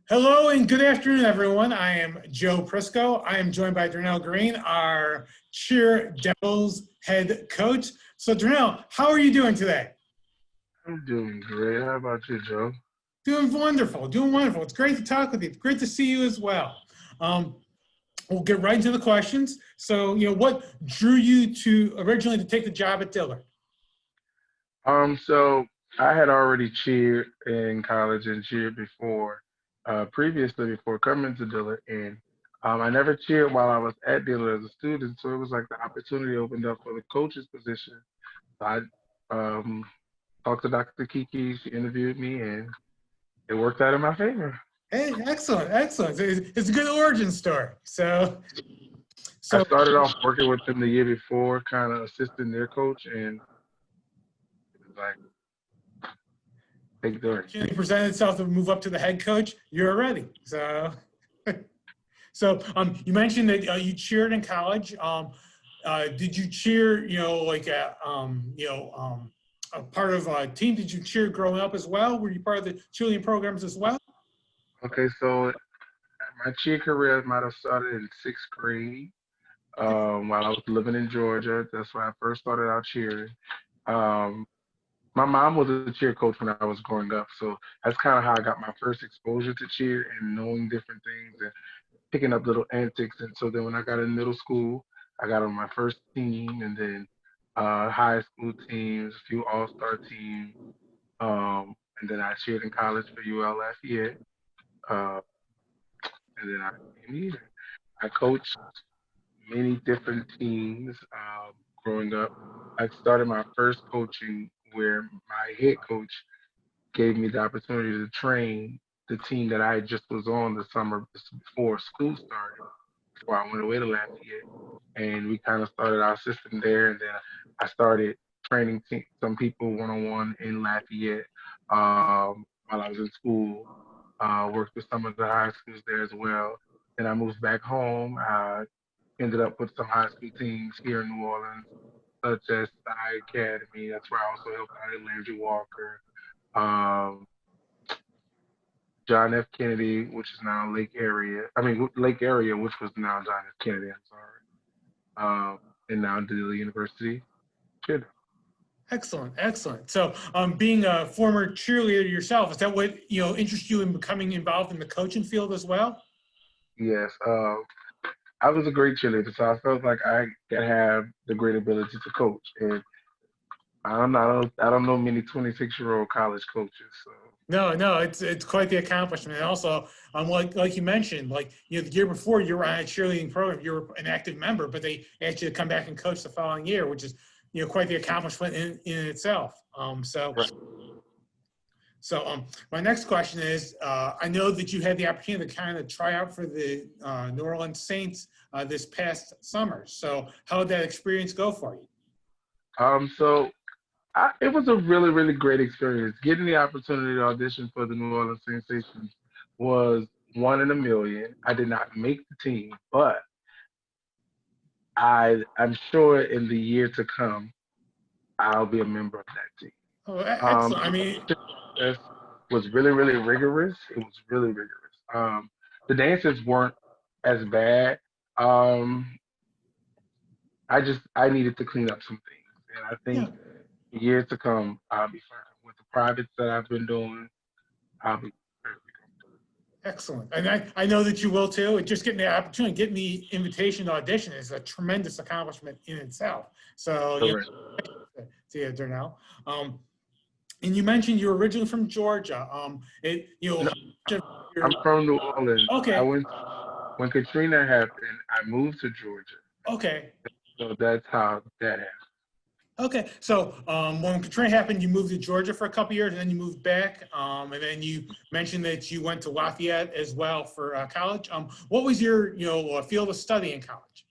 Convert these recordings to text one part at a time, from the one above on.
Hello and good afternoon, everyone. I am Joe Prisco. I am joined by Dernell Green, our Cheer Devils head coach. So, Dernell, how are you doing today? I'm doing great. How about you, Joe? Doing wonderful, doing wonderful. It's great to talk with you. It's great to see you as well. Um, we'll get right into the questions. So, what drew you to originally to take the job at Dillard? So I had already cheered in college and cheered previously before coming to Dillard, and I never cheered while I was at Dillard as a student. So it was like the opportunity opened up for the coach's position. I um, talked to Dr. Kiki. She interviewed me, and it worked out in my favor. Hey, excellent, excellent. It's a good origin story. So, I so started off working with them the year before, kind of assisting their coach, and it was like, take the opportunity presented itself to move up to the head coach, you're ready. So, you mentioned that you cheered in college. Did you cheer, a part of a team? Did you cheer growing up as well? Were you part of the cheerleading programs as well? Okay, so my cheer career might have started in sixth grade Okay. while I was living in Georgia. That's when I first started out cheering. Um, my mom was a cheer coach when I was growing up, so that's kind of how I got my first exposure to cheer and knowing different things and picking up little antics. And so then when I got in middle school, I got on my first team, and then high school teams, a few all-star teams, and then I cheered in college for UL Lafayette, uh, and then I became leader. I coached many different teams growing up. I started my first coaching where my head coach gave me the opportunity to train the team that I just was on the summer before school started, before I went away to Lafayette. And we kind of started our system there. And then I started training some people one on one in Lafayette while I was in school. Worked with some of the high schools there as well. Then I moved back home. I ended up with some high school teams here in New Orleans, such as the High Academy. That's where I also helped out at Landry Walker, um, John F. Kennedy, which is now Lake Area. I mean, Lake Area, which was now John F. Kennedy. I'm sorry. And now Dillard University. Cheer. Excellent, excellent. So, being a former cheerleader yourself, is that what interests you in becoming involved in the coaching field as well? Yes. I was a great cheerleader, so I felt like I could have the great ability to coach. And I don't know many 26-year-old college coaches. So No, no, it's quite the accomplishment. And also, like you mentioned, the year before you were on a cheerleading program, you were an active member, but they asked you to come back and coach the following year, which is quite the accomplishment in itself. right. My next question is, I know that you had the opportunity to kind of try out for the New Orleans Saints this past summer. So how did that experience go for you? So it was a really, really great experience. Getting the opportunity to audition for the New Orleans Sensations was one in a million. I did not make the team, but I'm sure in the year to come, I'll be a member of that team. Oh, Um, excellent. I mean, the process was really, really rigorous. It was really rigorous. The dances weren't as bad. Um, I needed to clean up some things, and I yeah. think years to come, I'll be fine. With the privates that I've been doing, I'll be perfectly Excellent. And I know that you will too. And just getting the opportunity, getting the invitation to audition is a tremendous accomplishment in itself. So, correct. to you, Dernell. And you mentioned you're originally from Georgia. No, I'm from New Orleans. I Okay, went when Katrina happened. I moved to Georgia, okay, so that's how that happened. okay. So when Katrina happened, you moved to Georgia for a couple years, and then you moved back. And then you mentioned that you went to Lafayette as well for college. What was your field of study in college?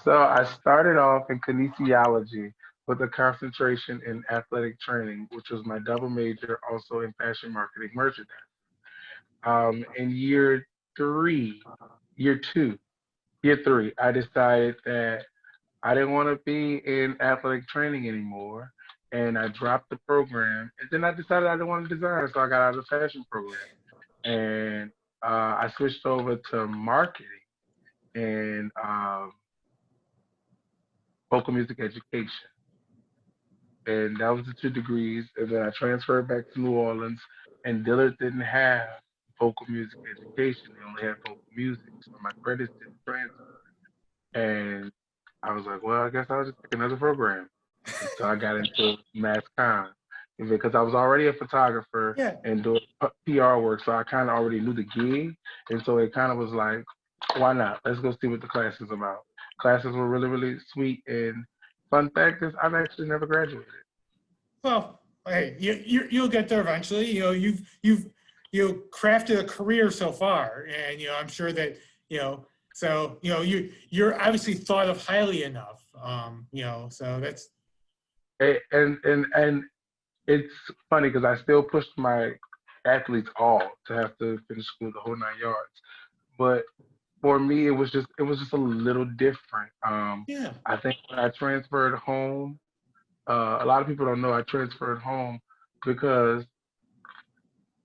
So I started off in kinesiology with a concentration in athletic training, which was my double major, also in fashion marketing merchandise. In three, year two, year three, I decided that I didn't want to be in athletic training anymore, and I dropped the program. And then I decided I didn't want to design, so I got out of the fashion program. and I switched over to marketing and vocal music education. And that was the 2 degrees. And then I transferred back to New Orleans, and Dillard didn't have vocal music education. They only had vocal music, so my credits didn't transfer. And I was like, well, I guess I'll just pick another program. And so I got into mass comm because I was already a photographer Yeah. and doing PR work, so I kind of already knew the gig, and so it kind of was like, why not? Let's go see what the class is about. Classes were really, really sweet, and fun fact is, I've actually never graduated. Well, hey, you'll get there eventually. You've crafted a career so far, and I'm sure that so you're obviously thought of highly enough. So that's And it's funny because I still pushed my athletes all to have to finish school the whole 9 yards, but for me it was just a little different. yeah, I think when I transferred home, a lot of people don't know I transferred home because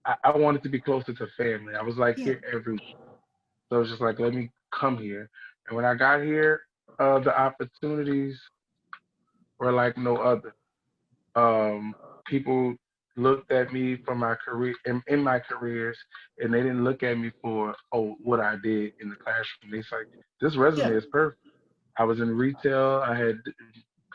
I wanted to be closer to family. I was like yeah, here every week, so it was just like let me come here. And when I got here, the opportunities were like no other. Um, People looked at me for my career in my careers, and they didn't look at me for what I did in the classroom. They said this resume yeah. is perfect. I was in retail. I had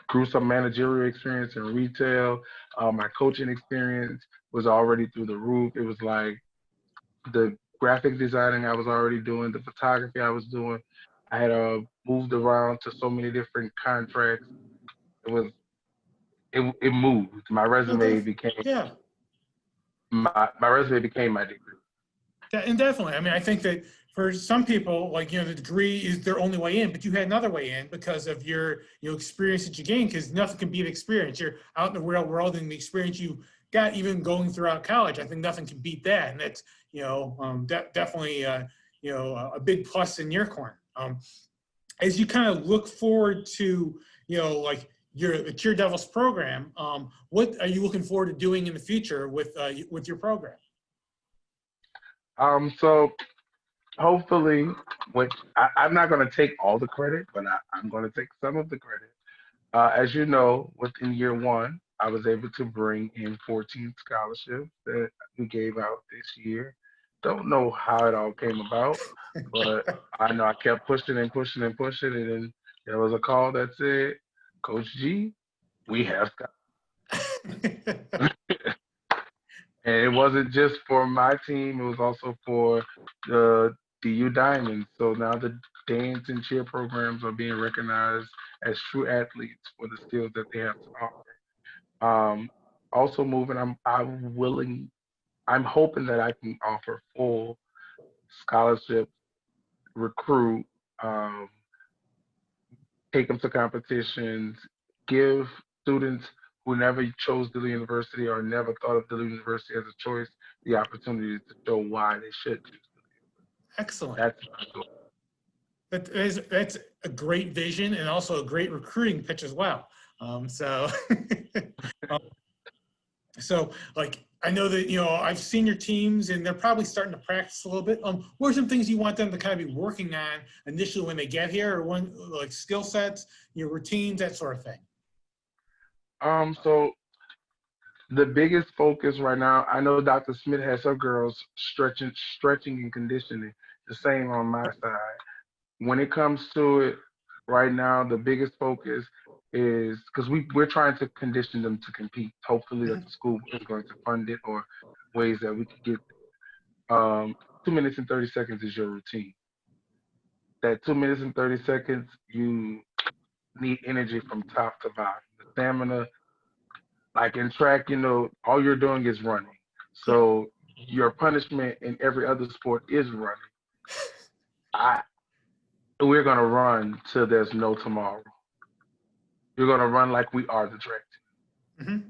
grew some managerial experience in retail. My coaching experience was already through the roof. It was like the graphic designing I was already doing, the photography I was doing. I had moved around to so many different contracts. It was it moved. No, yeah. My resume became my degree. And definitely, I mean, I think that for some people, like, the degree is their only way in, but you had another way in because of your, experience that you gained, because nothing can beat experience. You're out in the real world, and the experience you got even going throughout college, I think nothing can beat that. And that's, definitely, a big plus in your corner. As you kind of look forward to, like the Cheer Devils program, what are you looking forward to doing in the future with your program? So hopefully, which I'm not going to take all the credit, but I'm going to take some of the credit. As you know, within year one, I was able to bring in 14 scholarships that we gave out this year. Don't know how it all came about, but I know I kept pushing and pushing and pushing, and then there was a call that said, Coach G, we have scholarships. And it wasn't just for my team, it was also for the DU Diamonds. So now the dance and cheer programs are being recognized as true athletes for the skills that they have to offer. Also moving, I'm hoping that I can offer full scholarship, recruit, um, take them to competitions, give students who never chose Dillard University or never thought of Dillard University as a choice the opportunity to show why they should choose. Excellent. That's my goal. That's a great vision, and also a great recruiting pitch as well. So, um, so like I know that I've seen your teams, and they're probably starting to practice a little bit. What are some things you want them to kind of be working on initially when they get here, or when like skill sets, routines, that sort of thing? So the biggest focus right now, I know Dr. Smith has her girls stretching and conditioning. The same on my side. When it comes to it, right now, the biggest focus is because we're trying to condition them to compete. Hopefully, that the school is going to fund it or ways that we could get. 2 minutes and 30 seconds is your routine. That 2 minutes and 30 seconds, you need energy from top to bottom. The stamina, like in track, all you're doing is running. Yeah. So your punishment in every other sport is running. I We're gonna run till there's no tomorrow. You're gonna run like we are the track team. Mm-hmm.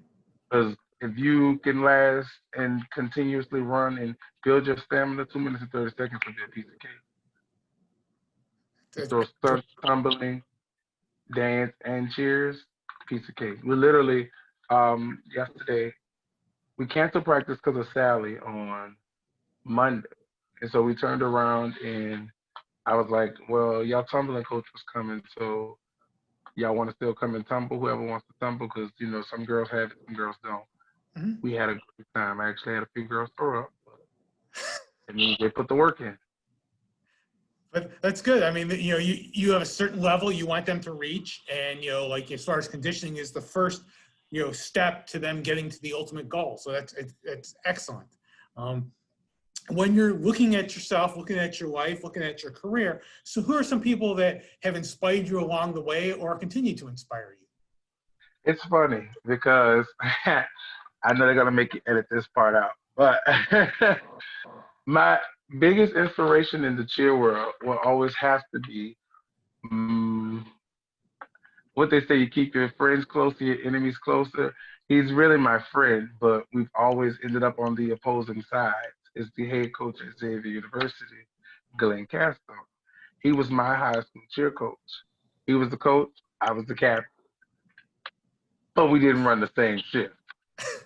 Because if you can last and continuously run and build your stamina, 2 minutes and 30 seconds will be a piece of cake. So start tumbling, dance, and cheers, piece of cake. We literally, yesterday, we canceled practice because of Sally on Monday. And so we turned around and I was like, well, y'all tumbling coach was coming, so y'all want to still come and tumble, whoever wants to tumble, because, you know, some girls have it, some girls don't. Mhm. We had a great time. I actually had a few girls throw up, and then they put the work in. But that's good. I mean, you have a certain level you want them to reach, and like as far as conditioning is the first step to them getting to the ultimate goal. So it's excellent. Um, when you're looking at yourself, looking at your life, looking at your career, so who are some people that have inspired you along the way or continue to inspire you? It's funny because I know they're gonna make you edit this part out, but my biggest inspiration in the cheer world will always have to be mm, what they say: you keep your friends closer, your enemies closer. He's really my friend, but we've always ended up on the opposing sides. Is the head coach at Xavier University, Glenn Castro. He was my high school cheer coach. He was the coach, I was the captain, but we didn't run the same shift.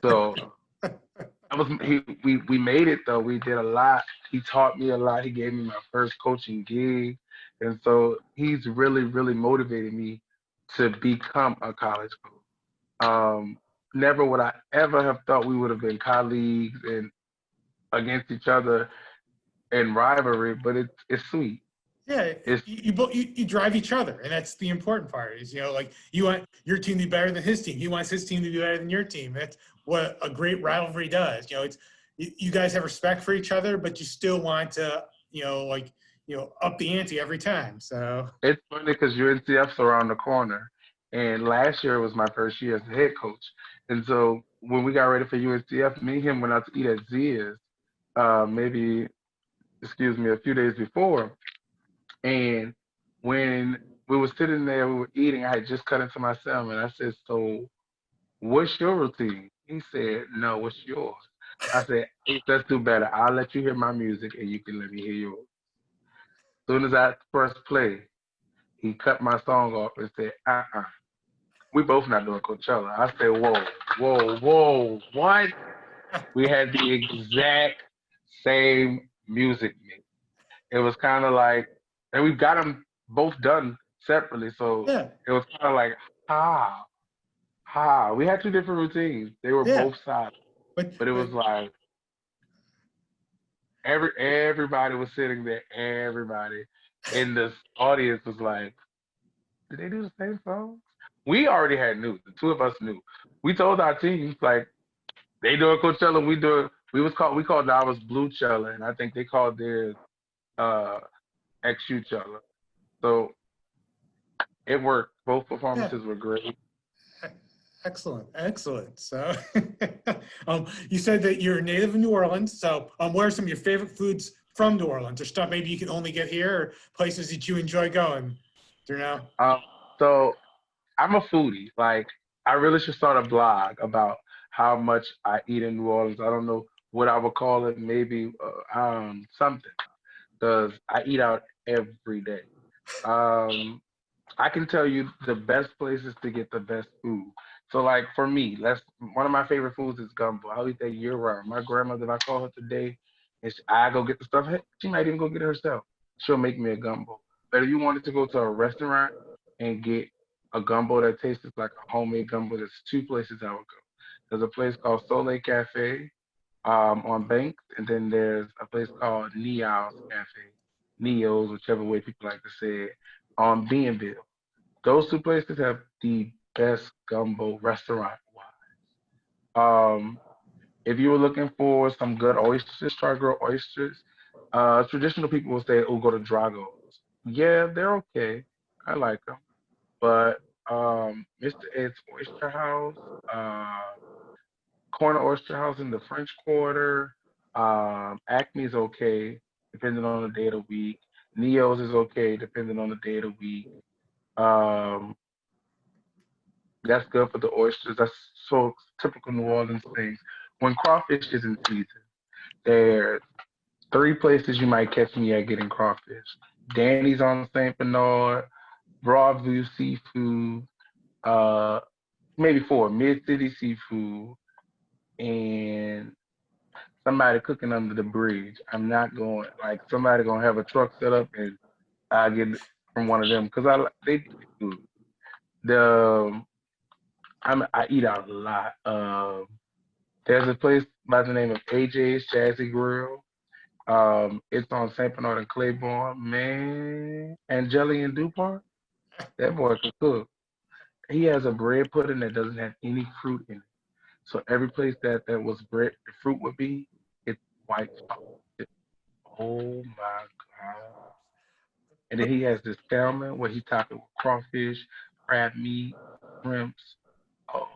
So I was we made it though. We did a lot. He taught me a lot. He gave me my first coaching gig, and so he's really motivated me to become a college coach. Never would I ever have thought we would have been colleagues and against each other in rivalry, but it's sweet. Yeah, It's you drive each other, and that's the important part. Is like you want your team to be better than his team. He wants his team to be better than your team. That's what a great rivalry does. It's you guys have respect for each other, but you still want to up the ante every time. So it's funny because UNCF's around the corner, and last year was my first year as the head coach, and so when we got ready for UNCF, me and him went out to eat at Zia's, maybe excuse me, a few days before. And when we were sitting there, we were eating, I had just cut into my salmon. I said, so what's your routine? He said, no, what's yours? I said, let's do better. I'll let you hear my music and you can let me hear yours. As soon as I pressed play, he cut my song off and said, we both not doing Coachella. I said, whoa, what? We had the exact same music mix. It was kind of like, and we got them both done separately. So yeah, it was kind of like, ha, ha. We had two different routines. They were yeah, both sides, but but it was but like everybody was sitting there. Everybody in the audience was like, did they do the same song? We already had news. The two of us knew. We told our teams like they doing Coachella, we do it. We called ours Blue Cella, and I think they called theirs uh XU Cella. So it worked. Both yeah. performances were great. Excellent, excellent. So, you said that you're native of New Orleans. So, what are some of your favorite foods from New Orleans, or stuff maybe you can only get here, or places that you enjoy going? Do you know? Um, so I'm a foodie. Like I really should start a blog about how much I eat in New Orleans. I don't know what I would call it. Maybe something because I eat out every day. Um, I can tell you the best places to get the best food. So like for me, that's one of my favorite foods is gumbo. I'll eat that year round. My grandmother, if I call her today, and I go get the stuff, hey, she might even go get it herself. She'll make me a gumbo. But if you wanted to go to a restaurant and get a gumbo that tastes like a homemade gumbo, there's two places I would go. There's a place called Soleil Cafe on Banks, and then there's a place called Neo's Cafe, Neo's, whichever way people like to say it, on Bienville. Those two places have the best gumbo restaurant wise. If you were looking for some good oysters, try grilled oysters. Traditional people will say, "Oh, go to Drago's." Yeah, they're okay. I like them, but Mr. Ed's Oyster House, uh, Corner Oyster House in the French Quarter, Acme's okay, depending on the day of the week. Neo's is okay, depending on the day of the week. Um, That's good for the oysters. That's so typical New Orleans things. When crawfish is in season, there's three places you might catch me at getting crawfish. Danny's on St. Bernard, Broadview Seafood, uh, maybe four, Mid City Seafood, and somebody cooking under the bridge. I'm not going like somebody gonna have a truck set up and I get it from one of them because they do food. The I eat out a lot. There's a place by the name of AJ's Jazzy Grill. It's on St. Bernard and Claiborne, man. And Jelly and Dupont, that boy can cook. He has a bread pudding that doesn't have any fruit in it. So every place that was bread, the fruit would be, it's white chocolate. Oh my God. And then he has this salmon where he topped it with crawfish, crab meat, shrimps. Oh,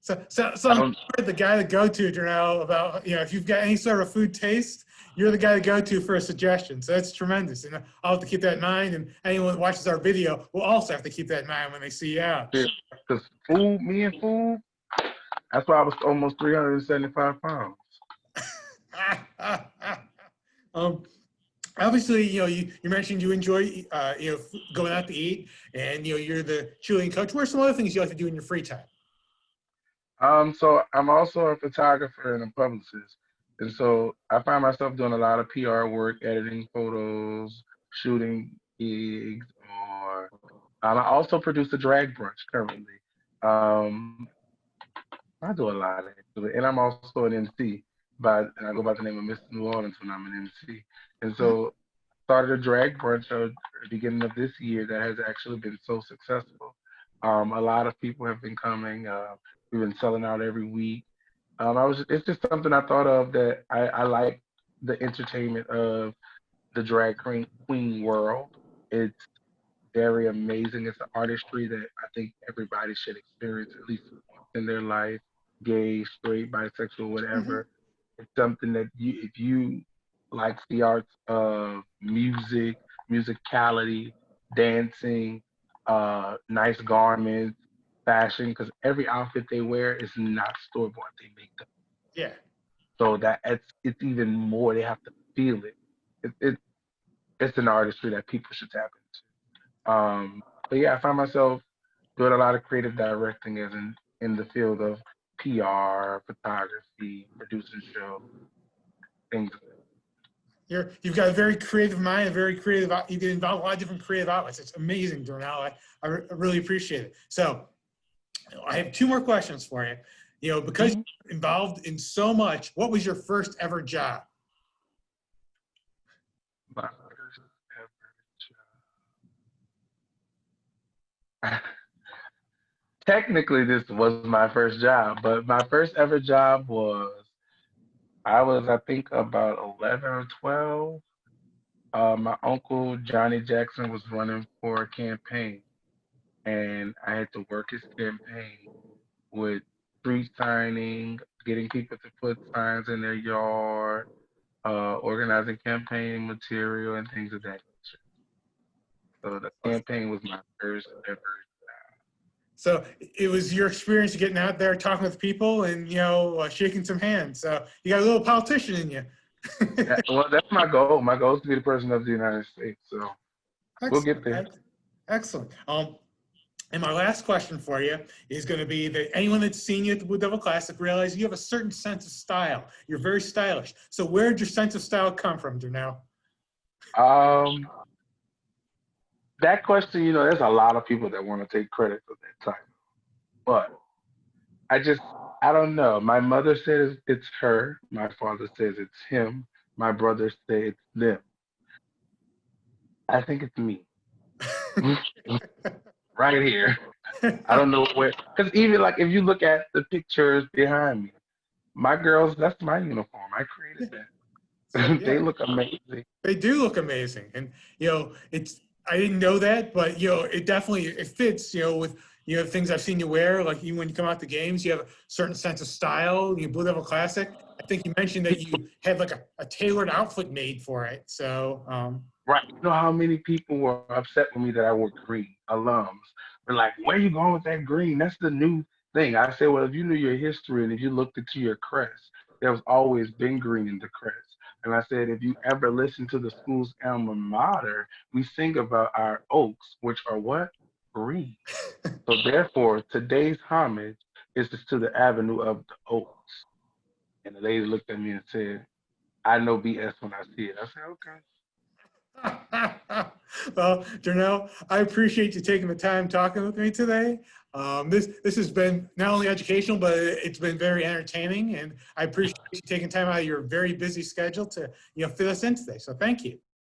So I I'm don't. the guy to go to, Dernell, about, if you've got any sort of food taste, you're the guy to go to for a suggestion. So that's tremendous. And I'll have to keep that in mind. And anyone that watches our video will also have to keep that in mind when they see you out. Because food, me and food, that's why I was almost 375 pounds. um, Obviously, you mentioned you enjoy, going out to eat, and you're the cheerleading coach. What are some other things you like to do in your free time? So I'm also a photographer and a publicist. And so I find myself doing a lot of PR work, editing photos, shooting gigs, or I also produce a drag brunch currently. Um, I do a lot of it. And I'm also an MC, and I go by the name of Mr. New Orleans when I'm an MC. And so started a drag brunch at the beginning of this year that has actually been so successful. A lot of people have been coming. We've been selling out every week. It's just something I thought of that I like the entertainment of the drag queen world. It's very amazing. It's an artistry that I think everybody should experience at least once in their life, gay, straight, bisexual, Mhm. whatever. It's something that if you like the arts of music, musicality, dancing, nice garments, fashion, because every outfit they wear is not store bought. They make them. Yeah. So it's even more. They have to feel it. It's an artistry that people should tap into. But yeah, I find myself doing a lot of creative directing as in the field of PR, photography, producing shows, things. You've got a very creative mind, a very creative. You get involved in a lot of different creative outlets. It's amazing, Dernell. I really appreciate it. So I have two more questions for you. Because Mhm. you're involved in so much, what was your first ever job? My first ever job. Technically, this was my first job, but my first ever job was I was I think about 11 or 12. My uncle Johnny Jackson was running for a campaign, and I had to work his campaign with street signing, getting people to put signs in their yard, organizing campaign material, and things of that nature. So the campaign was my first ever. So it was your experience getting out there, talking with people, and shaking some hands. So you got a little politician in you. Well, that's my goal. My goal is to be the president of the United States. So we'll get Excellent. there. Excellent. And my last question for you is going to be that anyone that's seen you at the Blue Devil Classic realizes you have a certain sense of style. You're very stylish. So where did your sense of style come from, Dernell? Um, that question, there's a lot of people that want to take credit for that title, but I just, I don't know. My mother says it's her. My father says it's him. My brother says it's them. I think it's me. Right here. I don't know where, because even like if you look at the pictures behind me, my girls, that's my uniform. I created So that. They yeah, look amazing. they do look amazing, and it's I didn't know that, but it definitely it fits. With things I've seen you wear, like even when you come out to games, you have a certain sense of style. Blue Devil Classic. I think you mentioned that you had like a tailored outfit made for it. So Right. You know how many people were upset with me that I wore green? Alums were like, where are you going with that green? That's the new thing. I said, well, if you knew your history and if you looked into your crest, there's always been green in the crest. And I said, if you ever listen to the school's alma mater, we sing about our oaks, which are what? Green. So therefore, today's homage It's just to the avenue of the oaks. And the lady looked at me and said, I know BS when I see it. I said, okay. Well, Dernell, I appreciate you taking the time talking with me today. This has been not only educational, but it's been very entertaining, and I appreciate you taking time out of your very busy schedule to fit us in today. So thank you.